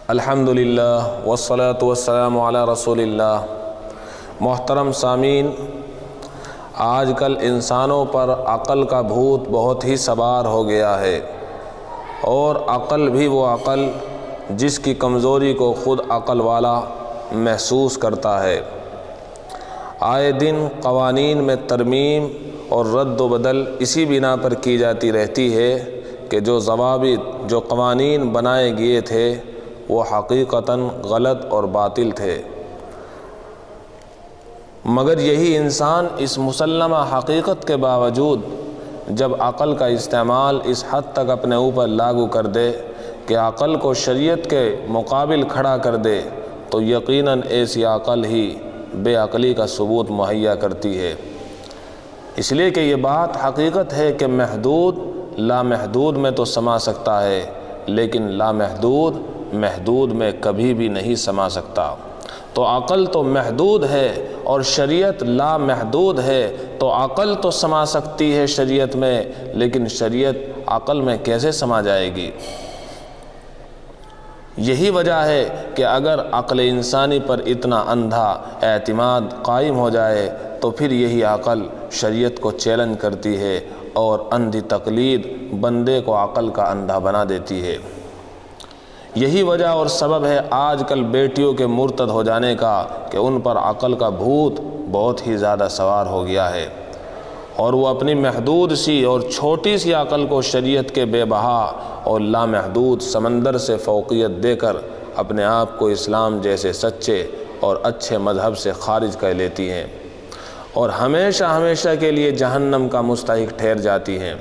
الحمدللہ والصلاة والسلام علی رسول اللہ۔ محترم سامعین، آج کل انسانوں پر عقل کا بھوت بہت ہی سوار ہو گیا ہے، اور عقل بھی وہ عقل جس کی کمزوری کو خود عقل والا محسوس کرتا ہے۔ آئے دن قوانین میں ترمیم اور رد و بدل اسی بنا پر کی جاتی رہتی ہے کہ جو ضوابط، جو قوانین بنائے گئے تھے وہ حقیقتاً غلط اور باطل تھے، مگر یہی انسان اس مسلمہ حقیقت کے باوجود جب عقل کا استعمال اس حد تک اپنے اوپر لاگو کر دے کہ عقل کو شریعت کے مقابل کھڑا کر دے، تو یقیناً ایسی عقل ہی بے عقلی کا ثبوت مہیا کرتی ہے۔ اس لیے کہ یہ بات حقیقت ہے کہ محدود لامحدود میں تو سما سکتا ہے، لیکن لامحدود محدود میں کبھی بھی نہیں سما سکتا۔ تو عقل تو محدود ہے اور شریعت لامحدود ہے، تو عقل تو سما سکتی ہے شریعت میں، لیکن شریعت عقل میں کیسے سما جائے گی؟ یہی وجہ ہے کہ اگر عقل انسانی پر اتنا اندھا اعتماد قائم ہو جائے تو پھر یہی عقل شریعت کو چیلنج کرتی ہے، اور اندھی تقلید بندے کو عقل کا اندھا بنا دیتی ہے۔ یہی وجہ اور سبب ہے آج کل بیٹیوں کے مرتد ہو جانے کا کہ ان پر عقل کا بھوت بہت ہی زیادہ سوار ہو گیا ہے، اور وہ اپنی محدود سی اور چھوٹی سی عقل کو شریعت کے بے بہا اور لامحدود سمندر سے فوقیت دے کر اپنے آپ کو اسلام جیسے سچے اور اچھے مذہب سے خارج کر لیتی ہیں، اور ہمیشہ ہمیشہ کے لیے جہنم کا مستحق ٹھہر جاتی ہیں۔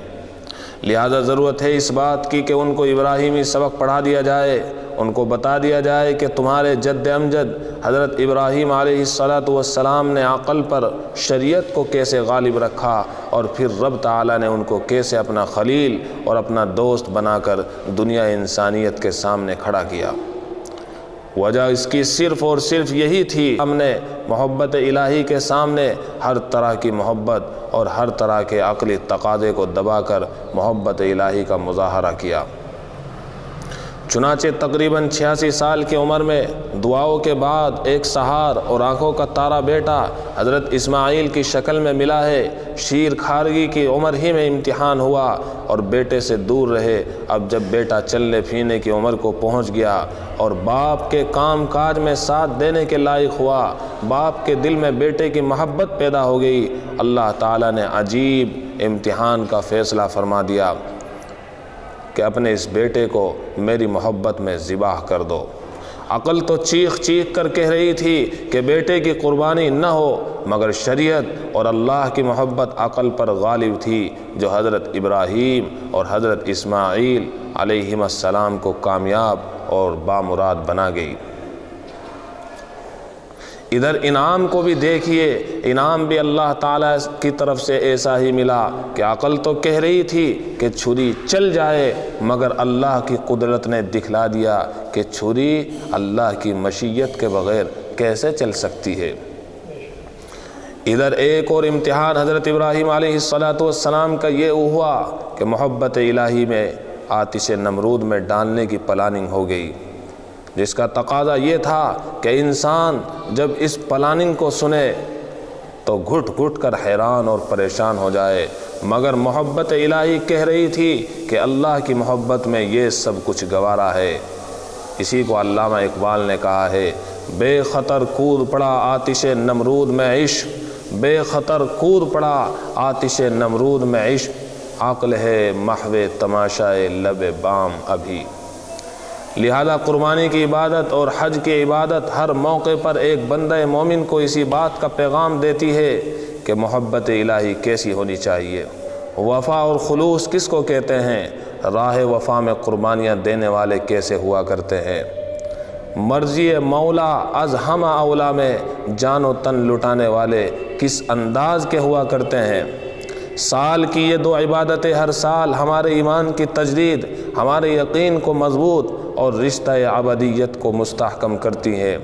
لہذا ضرورت ہے اس بات کی کہ ان کو ابراہیمی سبق پڑھا دیا جائے، ان کو بتا دیا جائے کہ تمہارے جد امجد حضرت ابراہیم علیہ السلام نے عقل پر شریعت کو کیسے غالب رکھا، اور پھر رب تعالیٰ نے ان کو کیسے اپنا خلیل اور اپنا دوست بنا کر دنیا انسانیت کے سامنے کھڑا کیا۔ وجہ اس کی صرف اور صرف یہی تھی، ہم نے محبت الہی کے سامنے ہر طرح کی محبت اور ہر طرح کے عقلی تقاضے کو دبا کر محبت الہی کا مظاہرہ کیا۔ چنانچہ تقریباً 86 سال کی عمر میں دعاؤں کے بعد ایک سحار اور آنکھوں کا تارا بیٹا حضرت اسماعیل کی شکل میں ملا ہے۔ شیر کھارگی کی عمر ہی میں امتحان ہوا اور بیٹے سے دور رہے۔ اب جب بیٹا چلنے پھرنے کی عمر کو پہنچ گیا اور باپ کے کام کاج میں ساتھ دینے کے لائق ہوا، باپ کے دل میں بیٹے کی محبت پیدا ہو گئی، اللہ تعالیٰ نے عجیب امتحان کا فیصلہ فرما دیا کہ اپنے اس بیٹے کو میری محبت میں ذبح کر دو۔ عقل تو چیخ چیخ کر کہہ رہی تھی کہ بیٹے کی قربانی نہ ہو، مگر شریعت اور اللہ کی محبت عقل پر غالب تھی، جو حضرت ابراہیم اور حضرت اسماعیل علیہم السلام کو کامیاب اور بامراد بنا گئی۔ ادھر انعام کو بھی دیکھیے، انعام بھی اللہ تعالیٰ کی طرف سے ایسا ہی ملا کہ عقل تو کہہ رہی تھی کہ چھری چل جائے، مگر اللہ کی قدرت نے دکھلا دیا کہ چھری اللہ کی مشیت کے بغیر کیسے چل سکتی ہے۔ ادھر ایک اور امتحان حضرت ابراہیم علیہ السلام کا یہ ہوا کہ محبت الہی میں آتش نمرود میں ڈالنے کی پلاننگ ہو گئی، جس کا تقاضا یہ تھا کہ انسان جب اس پلاننگ کو سنے تو گھٹ گھٹ کر حیران اور پریشان ہو جائے، مگر محبت الہی کہہ رہی تھی کہ اللہ کی محبت میں یہ سب کچھ گوارا ہے۔ اسی کو علامہ اقبال نے کہا ہے، بے خطر کود پڑا آتش نمرود میں عشق، بے خطر کود پڑا آتش نمرود میں عشق، عقل ہے محو تماشائے لب بام ابھی۔ لہذا قربانی کی عبادت اور حج کی عبادت ہر موقع پر ایک بندہ مومن کو اسی بات کا پیغام دیتی ہے کہ محبت الہی کیسی ہونی چاہیے، وفا اور خلوص کس کو کہتے ہیں، راہ وفا میں قربانیاں دینے والے کیسے ہوا کرتے ہیں، مرضی مولا از ہم اولا میں جان و تن لٹانے والے کس انداز کے ہوا کرتے ہیں۔ سال کی یہ دو عبادتیں ہر سال ہمارے ایمان کی تجدید، ہمارے یقین کو مضبوط اور رشتہ ابدیت کو مستحکم کرتی ہیں۔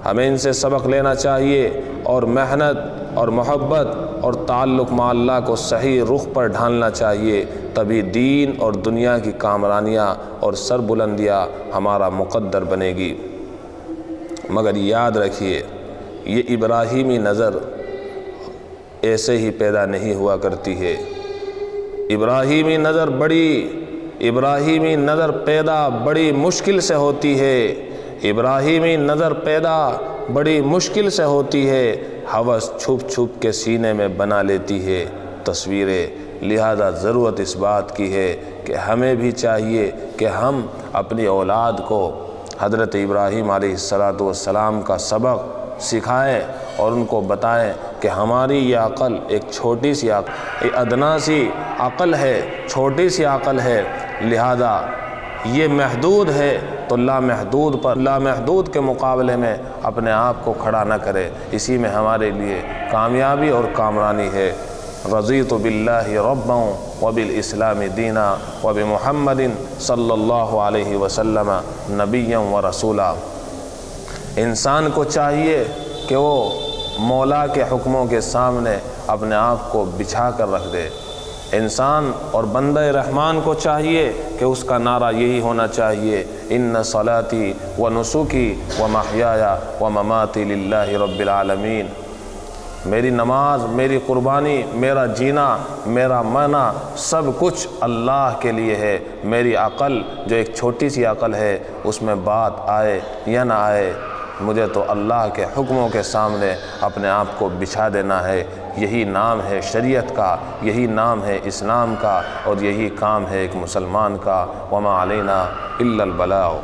ہمیں ان سے سبق لینا چاہیے اور محنت اور محبت اور تعلق مع اللہ کو صحیح رخ پر ڈھالنا چاہیے، تبھی دین اور دنیا کی کامرانیاں اور سربلندیاں ہمارا مقدر بنے گی۔ مگر یاد رکھیے، یہ ابراہیمی نظر ایسے ہی پیدا نہیں ہوا کرتی ہے۔ ابراہیمی نظر پیدا بڑی مشکل سے ہوتی ہے۔ ابراہیمی نظر پیدا بڑی مشکل سے ہوتی ہے۔ ہوس چھپ چھپ کے سینے میں بنا لیتی ہے تصویریں۔ لہذا ضرورت اس بات کی ہے کہ ہمیں بھی چاہیے کہ ہم اپنی اولاد کو حضرت ابراہیم علیہ السلام کا سبق سکھائیں اور ان کو بتائیں کہ ہماری یہ عقل ایک چھوٹی سی عقل، ادنا سی عقل ہے، چھوٹی سی عقل ہے، لہذا یہ محدود ہے تو لامحدود کے مقابلے میں اپنے آپ کو کھڑا نہ کرے۔ اسی میں ہمارے لیے کامیابی اور کامرانی ہے۔ رضیت باللہ ربا وبالاسلام دینا وبمحمد صلی اللہ علیہ وسلم نبیا ورسولا۔ انسان کو چاہیے کہ وہ مولا کے حکموں کے سامنے اپنے آپ کو بچھا کر رکھ دے۔ انسان اور بندہ رحمان کو چاہیے کہ اس کا نعرہ یہی ہونا چاہیے، ان صلاتی و نسکی و محیای و مماتی للہ رب العالمین۔ میری نماز، میری قربانی، میرا جینا، میرا مرنا سب کچھ اللہ کے لیے ہے۔ میری عقل جو ایک چھوٹی سی عقل ہے، اس میں بات آئے یا نہ آئے، مجھے تو اللہ کے حکموں کے سامنے اپنے آپ کو بچھا دینا ہے۔ یہی نام ہے شریعت کا، یہی نام ہے اسلام کا، اور یہی کام ہے ایک مسلمان کا۔ وما علینا الا البلاغ۔